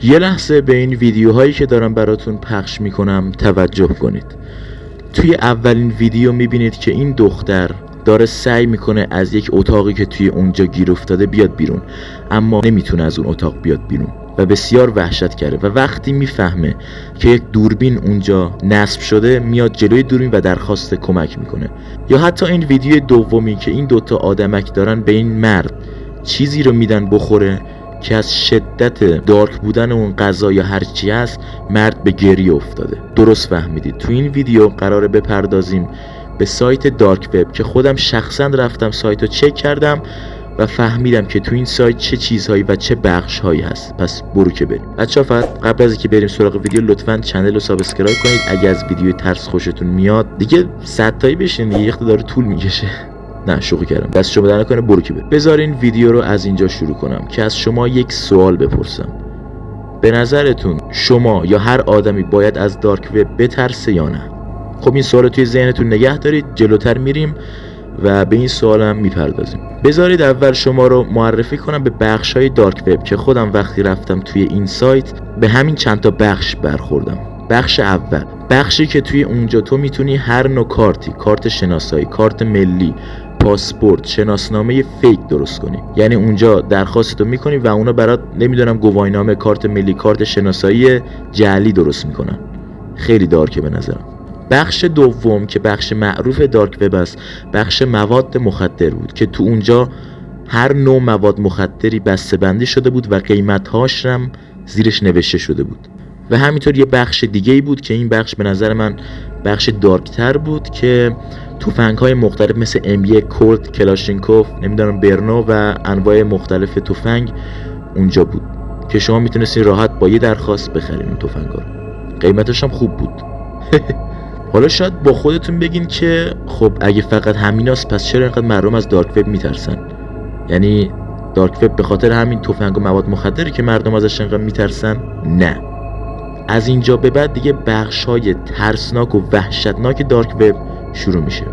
یه لحظه به این ویدیوهایی که دارم براتون پخش میکنم توجه کنید. توی اولین ویدیو میبینید که این دختر داره سعی میکنه از یک اتاقی که توی اونجا گیر افتاده بیاد بیرون، اما نمیتونه از اون اتاق بیاد بیرون و بسیار وحشت کرده و وقتی میفهمه که یک دوربین اونجا نصب شده میاد جلوی دوربین و درخواست کمک میکنه. یا حتی این ویدیو دومی که این دوتا آدمک دارن به این مرد چیزی رو میدن بخوره که از شدت دارک بودن اون غذا یا هر چی هست مرد به گریه افتاده. درست فهمیدید. تو این ویدیو قراره بپردازیم به سایت دارک وب که خودم شخصا رفتم سایت رو چک کردم و فهمیدم که تو این سایت چه چیزهایی و چه بخشهایی هست. پس برو که بریم. بچه‌ها فقط قبل از اینکه بریم سراغ ویدیو لطفاً کانال رو سابسکرایب کنید. اگه از ویدیو ترس خوشتون میاد دیگه 100 تایی بشین دیگه، یخت داره طول میکشه. نه شوخی کردم. دست شما در نکنه، برو که بریم. بذارین ویدیو رو از اینجا شروع کنم که از شما یک سوال بپرسم. به نظرتون شما یا هر آدمی باید از دارک وب بترسه یا نه؟ خب این سوال رو توی ذهنتون نگه دارید، جلوتر میریم و به این سوال هم میپردازیم. بذارید اول شما رو معرفی کنم به بخش‌های دارک وب که خودم وقتی رفتم توی این سایت به همین چند تا بخش برخوردم. بخش اول، بخشی که توی اونجا تو میتونی هر نوع کارتی، کارت شناسایی، کارت ملی، پاسپورت، شناسنامه فیک درست کنی. یعنی اونجا درخواستتو میکنی و اونا برات نمیدونم گواهینامه، کارت ملی، کارت شناسایی جعلی درست میکنن. خیلی دارکه به نظرم. بخش دوم که بخش معروف دارک وب است، بخش مواد مخدر بود که تو اونجا هر نوع مواد مخدری بسته‌بندی شده بود و قیمت‌هاش هم زیرش نوشته شده بود. و همینطور یه بخش دیگه ای بود که این بخش به نظر من بخش دارکتر بود که تفنگ‌های مختلف مثل M1 کولت، کلاشینکوف، نمیدونم برنو و انواع مختلف تفنگ اونجا بود که شما میتونستین راحت با یه درخواست بخرین اون تفنگا رو. قیمتش هم خوب بود. حالا شاید با خودتون بگین که خب اگه فقط همیناست پس چرا اینقدر مردم از دارک وب میترسن؟ یعنی دارک وب به خاطر همین تفنگ و مواد مخدری که مردم ازش اینقدر میترسن؟ نه. از اینجا به بعد دیگه بخش‌های ترسناک و وحشتناک دارک وب شروع میشه.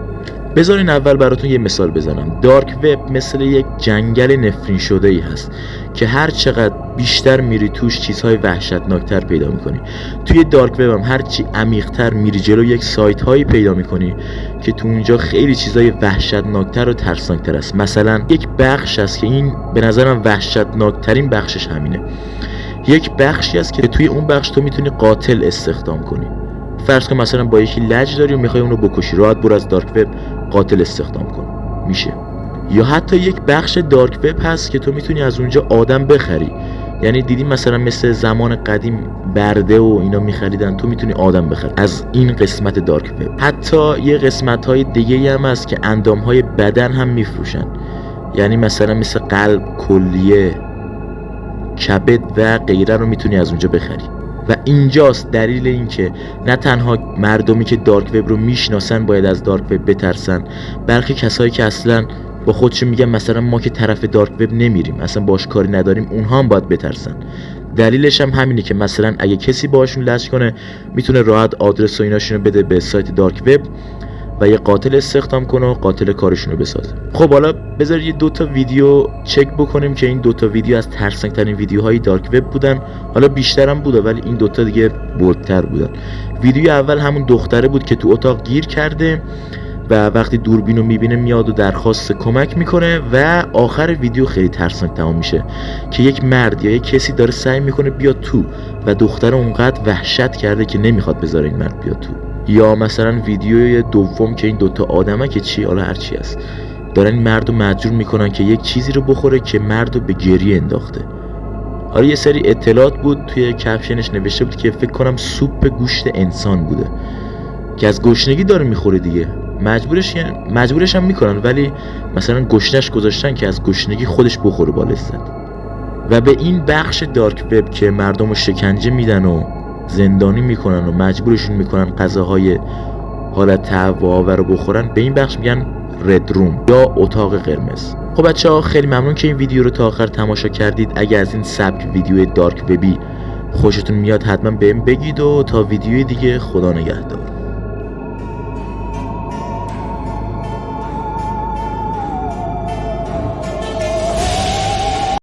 بذارین اول براتون یه مثال بزنم. دارک وب مثل یک جنگل نفرین شده ای هست که هر چقدر بیشتر میری توش چیزهای وحشتناکتر پیدا میکنی. توی دارک وب هم هر چی عمیق‌تر میری جلو یک سایت هایی پیدا میکنی که تو اونجا خیلی چیزهای وحشتناکتر و ترسناکتر است. مثلا یک بخش هست که این به نظرم وحشتناکترین بخشش همینه. یک بخشی هست که توی اون بخش تو میتونی قاتل استخدام کنی. فرض کن مثلا با یکی لج داری و میخوای اونو بکشی، راحت برو از دارک وب قاتل استخدام کن، میشه. یا حتی یک بخش دارک وب هست که تو میتونی از اونجا آدم بخری. یعنی دیدی مثلا مثل زمان قدیم برده و اینا میخریدن، تو میتونی آدم بخری از این قسمت دارک وب. حتی یه قسمت های دیگه هم هست که اندام های بدن هم میفروشن. یعنی مثلا مثل قلب، کلیه، کبد و غیره رو میتونی از اونجا بخری. و اینجاست دلیل این که نه تنها مردمی که دارک وب رو میشناسن باید از دارک وب بترسن، بلکه کسایی که اصلا با خودشون میگن مثلا ما که طرف دارک وب نمیریم، اصلا باش کاری نداریم، اونها هم باید بترسن. دلیلش هم همینه که مثلا اگه کسی باهاشون لج کنه میتونه راحت آدرس و ایناشونو بده به سایت دارک وب و یه قاتل استخدام کنه و قاتل کارشونو بسازه. خب حالا بذارید یه دوتا ویدیو چک بکنیم که این دوتا ویدیو از ترسناکترین ویدیوهای دارک وب بودن. حالا بیشتر هم بوده ولی این دوتا دیگه بولدتر بودن. ویدیو اول همون دختره بود که تو اتاق گیر کرده و وقتی دوربینو میبینه میاد و درخواست کمک میکنه و آخر ویدیو خیلی ترسناک تمام میشه که یک مرد یا یک کسی داره سعی میکنه بیاد تو و دختره اونقدر وحشت کرده که نمیخواد بذاره این مرد بیاد تو. یا مثلا ویدیوی دوم که این دوتا آدمه که چی، حالا هر چی هست، دارن این مردو مجبور میکنن که یک چیزی رو بخوره که مردو به گریه انداخته. حالا یه سری اطلاعات بود توی کپشنش نوشته بود که فکر کنم سوپ گوشت انسان بوده که از گشنگی داره میخوره دیگه. مجبورش هم میکنن ولی مثلا گشنش گذاشتن که از گشنگی خودش بخوره با لذت. و به این بخش دارک وب که مردمو شکنجه میدن و زندانی میکنن و مجبورشون میکنن غذاهای حالت هواآور رو بخورن، به این بخش میگن رد روم یا اتاق قرمز. خب بچه‌ها خیلی ممنون که این ویدیو رو تا آخر تماشا کردید. اگه از این سبک ویدیو دارک وبی خوشتون میاد حتما بهم بگید و تا ویدیوی دیگه خدا نگهدار.